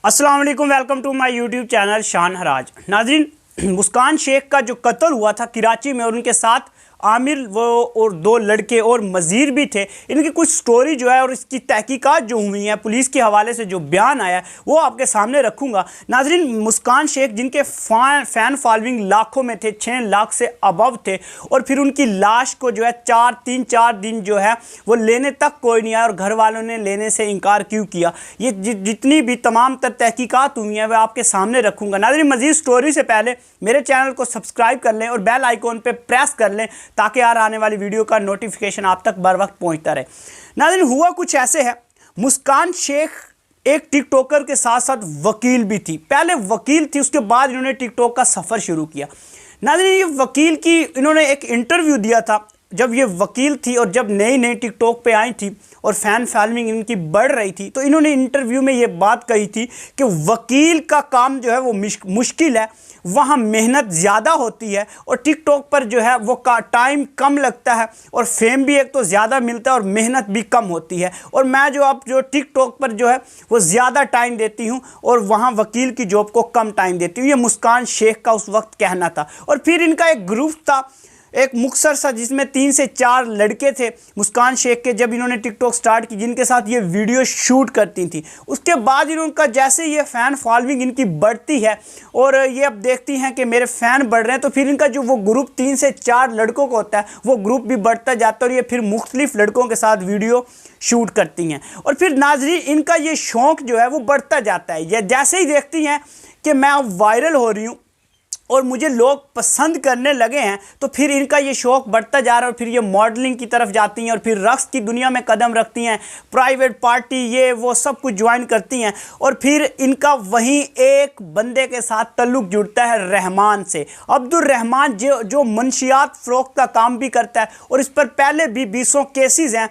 अस्सलाम वालेकुम, welcome to my YouTube channel शान हराज। नाज़रीन, मुस्कान शेख का जो कत्ल हुआ था कराची में और उनके साथ आमिर वो और दो लड़के और मज़ीर भी थे, इनकी कुछ स्टोरी जो है और इसकी तहकीकात जो हुई हैं पुलिस के हवाले से जो बयान आया है वो आपके सामने रखूँगा। नाज़रीन, मुस्कान शेख जिनके फ़ैन फॉलोइंग लाखों में थे, 6 लाख से अबव थे, और फिर उनकी लाश को जो है 4 दिन जो है वो लेने तक कोई नहीं आया और घर वालों ने लेने से इनकार क्यों किया, ये जितनी भी तमाम तर तहकीकात हुई हैं वह आपके सामने रखूँगा। नाज़रीन, मज़ीद स्टोरी से पहले मेरे चैनल को सब्सक्राइब कर लें और बेल आइकॉन पर प्रेस कर लें ताकि यार आने वाली वीडियो का नोटिफिकेशन आप तक बर वक्त पहुंचता रहे। नाज़रीन, हुआ कुछ ऐसे है, मुस्कान शेख एक टिकटॉकर के साथ साथ वकील भी थी। पहले वकील थी, उसके बाद इन्होंने टिकटॉक का सफ़र शुरू किया। नाज़रीन, ये वकील की इन्होंने एक इंटरव्यू दिया था जब ये वकील थी और जब नई नई टिकटॉक पे आई थी और फ़ैन फॉलोइंग इनकी बढ़ रही थी, तो इन्होंने इंटरव्यू में ये बात कही थी कि वकील का काम जो है वो मुश्किल है, वहाँ मेहनत ज़्यादा होती है और टिकटॉक पर जो है वो का टाइम कम लगता है और फेम भी एक तो ज़्यादा मिलता है और मेहनत भी कम होती है, और मैं जो टिकटॉक पर जो है वो ज़्यादा टाइम देती हूँ और वहाँ वकील की जॉब को कम टाइम देती हूँ। ये मुस्कान शेख का उस वक्त कहना था। और फिर इनका एक ग्रुप था, एक मुख्तर सा, जिसमें 3 से 4 लड़के थे मुस्कान शेख के, जब इन्होंने टिकटॉक स्टार्ट की, जिनके साथ ये वीडियो शूट करती थी। उसके बाद इनका जैसे ये फ़ैन फॉलोइंग इनकी बढ़ती है और ये अब देखती हैं कि मेरे फ़ैन बढ़ रहे हैं, तो फिर इनका जो वो ग्रुप 3 से 4 लड़कों का होता है वो ग्रुप भी बढ़ता जाता है और ये फिर मुख्तलिफ लड़कों के साथ वीडियो शूट करती हैं। और फिर नाज़रीन, इनका ये शौक़ जो है वो बढ़ता जाता है। ये जैसे ही देखती हैं कि मैं अब वायरल हो रही हूँ और मुझे लोग पसंद करने लगे हैं, तो फिर इनका ये शौक़ बढ़ता जा रहा है और फिर ये मॉडलिंग की तरफ जाती हैं और फिर रक्स की दुनिया में कदम रखती हैं, प्राइवेट पार्टी ये वो सब कुछ ज्वाइन करती हैं। और फिर इनका वहीं एक बंदे के साथ ताल्लुक़ जुड़ता है, रहमान से, अब्दुल रहमान, जो मंशियात फ़रोख्त का काम भी करता है और इस पर पहले भी 20 केसेस हैं,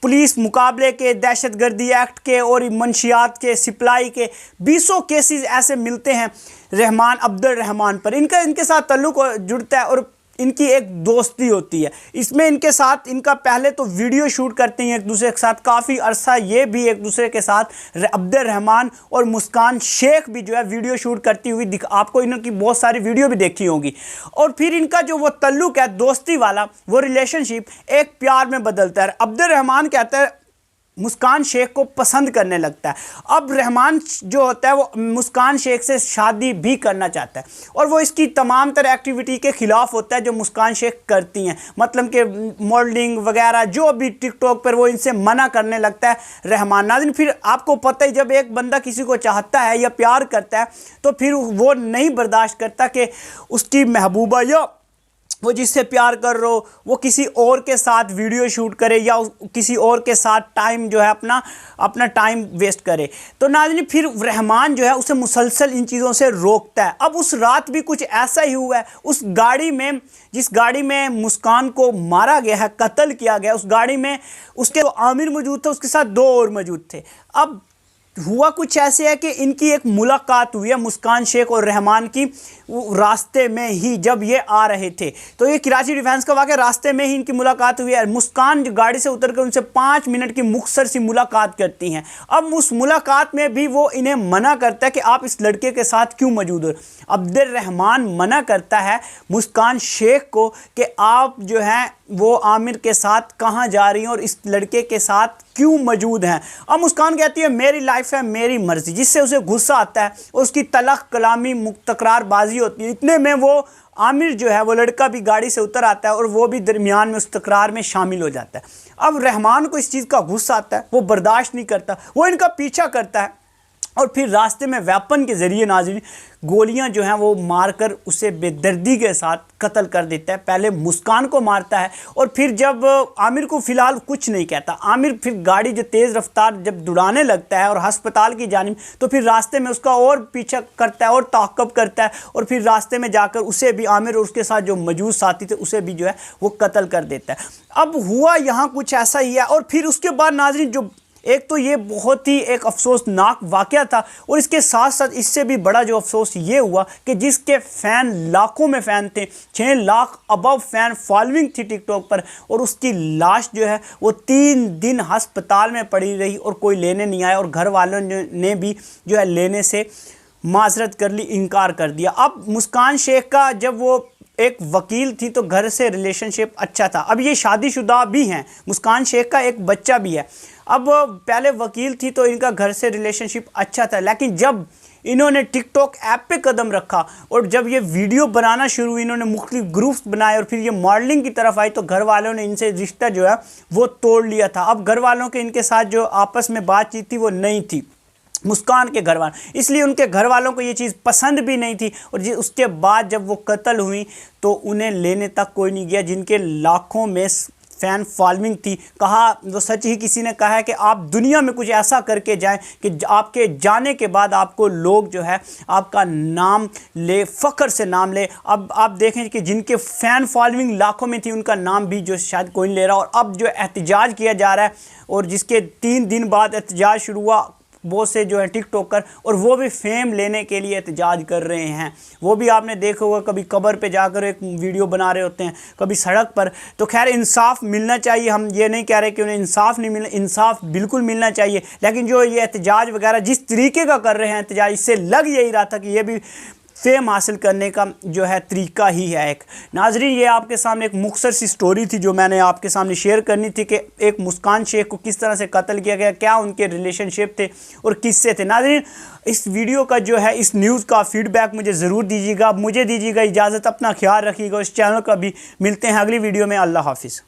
पुलिस मुकाबले के, दहशतगर्दी एक्ट के और मंशियात के, सप्लाई के 20 केसेस ऐसे मिलते हैं रहमान, अब्दुल रहमान पर। इनके साथ ताल्लुक़ जुड़ता है और इनकी एक दोस्ती होती है। इसमें इनके साथ इनका पहले तो वीडियो शूट करती हैं एक दूसरे के साथ, काफ़ी अरसा ये भी एक दूसरे के साथ अब्दुल रहमान और मुस्कान शेख भी जो है वीडियो शूट करती हुई आपको इनकी बहुत सारी वीडियो भी देखी होंगी। और फिर इनका जो वो ताल्लुक़ है दोस्ती वाला, वो रिलेशनशिप एक प्यार में बदलता है। अब्दुल रहमान कहता है मुस्कान शेख को पसंद करने लगता है। अब रहमान जो होता है वो मुस्कान शेख से शादी भी करना चाहता है और वो इसकी तमाम तरह एक्टिविटी के ख़िलाफ़ होता है जो मुस्कान शेख करती हैं, मतलब कि मॉडलिंग वगैरह जो भी टिकटॉक पर, वो इनसे मना करने लगता है रहमान। नाज़रीन, फिर आपको पता ही, जब एक बंदा किसी को चाहता है या प्यार करता है तो फिर वो नहीं बर्दाश्त करता कि उसकी महबूबा या वो जिससे प्यार कर रहा हो वो किसी और के साथ वीडियो शूट करे या किसी और के साथ टाइम जो है अपना टाइम वेस्ट करे। तो नाज़रीन, फिर रहमान जो है उसे मुसलसल इन चीज़ों से रोकता है। अब उस रात भी कुछ ऐसा ही हुआ है। उस गाड़ी में, जिस गाड़ी में मुस्कान को मारा गया है, कत्ल किया गया, उस गाड़ी में उसके आमिर मौजूद था, उसके साथ 2 और मौजूद थे। अब हुआ कुछ ऐसे है कि इनकी एक मुलाकात हुई है मुस्कान शेख और रहमान की, रास्ते में ही जब ये आ रहे थे, तो ये कराची डिफेंस का वाक़या, रास्ते में ही इनकी मुलाकात हुई है। मुस्कान जो गाड़ी से उतरकर उनसे 5 मिनट की मुख्तसर सी मुलाकात करती हैं। अब उस मुलाकात में भी वो इन्हें मना करता है कि आप इस लड़के के साथ क्यों मौजूद हो। अब्दुल रहमान मना करता है मुस्कान शेख को कि आप जो हैं वो आमिर के साथ कहाँ जा रही हैं और इस लड़के के साथ क्यों मौजूद हैं। अब मुस्कान कहती है मेरी लाइफ है, मेरी मर्ज़ी, जिससे उसे गुस्सा आता है और उसकी तलख कलामी तकरारबाजी होती है। इतने में वो आमिर जो है वो लड़का भी गाड़ी से उतर आता है और वो भी दरमियान में उस तकरार में शामिल हो जाता है। अब रहमान को इस चीज़ का गुस्सा आता है, वो बर्दाश्त नहीं करता, वो इनका पीछा करता है और फिर रास्ते में वेपन के ज़रिए नाज़रीन गोलियां जो हैं वो मारकर उसे बेदर्दी के साथ कत्ल कर देता है। पहले मुस्कान को मारता है और फिर जब आमिर को फ़िलहाल कुछ नहीं कहता, आमिर फिर गाड़ी जो तेज़ रफ्तार जब दौड़ाने लगता है और अस्पताल की जानिब, तो फिर रास्ते में उसका और पीछा करता है और ताक़ब करता है और फिर रास्ते में जाकर उसे भी, आमिर और उसके साथ जो मौजूद साथी थे उसे भी जो है वो कत्ल कर देता है। अब हुआ यहाँ कुछ ऐसा ही है। और फिर उसके बाद नाज़रीन जो एक तो ये बहुत ही एक अफसोसनाक वाक़या था, और इसके साथ साथ इससे भी बड़ा जो अफसोस ये हुआ कि जिसके फ़ैन लाखों में फ़ैन थे, 6 लाख अबव फ़ैन फॉलोइंग थी टिकटॉक पर, और उसकी लाश जो है वो 3 दिन अस्पताल में पड़ी रही और कोई लेने नहीं आया, और घर वालों ने भी जो है लेने से माजरत कर ली, इनकार कर दिया। अब मुस्कान शेख का जब वो एक वकील थी तो घर से रिलेशनशिप अच्छा था, अब ये शादीशुदा भी हैं, मुस्कान शेख का एक बच्चा भी है। अब पहले वकील थी तो इनका घर से रिलेशनशिप अच्छा था, लेकिन जब इन्होंने टिकटॉक ऐप पे कदम रखा और जब ये वीडियो बनाना शुरू हुई, इन्होंने मुख्तलिफ ग्रुप्स बनाए और फिर ये मॉडलिंग की तरफ आई, तो घर वालों ने इनसे रिश्ता जो है वो तोड़ लिया था। अब घर वालों के इनके साथ जो आपस में बातचीत थी वो नहीं थी, मुस्कान के घर वाले, इसलिए उनके घर वालों को ये चीज़ पसंद भी नहीं थी। और उसके बाद जब वो कत्ल हुई तो उन्हें लेने तक कोई नहीं गया, जिनके लाखों में फ़ैन फॉलोइंग थी। कहा वो सच ही, किसी ने कहा है कि आप दुनिया में कुछ ऐसा करके जाएं कि आपके जाने के बाद आपको लोग जो है आपका नाम ले, फ़ख्र से नाम ले। अब आप देखें कि जिनके फ़ैन फॉलोइंग लाखों में थी उनका नाम भी जो शायद कोई नहीं ले रहा। और अब जो एहतजाज किया जा रहा है, और जिसके 3 दिन बाद एहतजाज शुरू हुआ, बहुत से जो है टिकटॉकर, और वो भी फेम लेने के लिए एहतजाज कर रहे हैं। वो भी आपने देखा होगा, कभी कब्र पे जाकर एक वीडियो बना रहे होते हैं, कभी सड़क पर। तो खैर इंसाफ मिलना चाहिए, हम ये नहीं कह रहे कि उन्हें इंसाफ नहीं मिलना, इंसाफ बिल्कुल मिलना चाहिए। लेकिन जो ये एहतजाज वगैरह जिस तरीके का कर रहे हैं एहतजाज, इससे लग यही रहा था कि ये भी फेम हासिल करने का जो है तरीका ही है एक। नाजरीन, ये आपके सामने एक मुख्तसर सी स्टोरी थी जो मैंने आपके सामने शेयर करनी थी कि एक मुस्कान शेख को किस तरह से कत्ल किया गया, क्या उनके रिलेशनशिप थे और किससे थे। नाजरीन, इस वीडियो का जो है, इस न्यूज़ का फीडबैक मुझे ज़रूर दीजिएगा। मुझे दीजिएगा इजाज़त, अपना ख्याल रखिएगा। इस चैनल का भी मिलते हैं अगली वीडियो में। अल्लाह हाफिज़।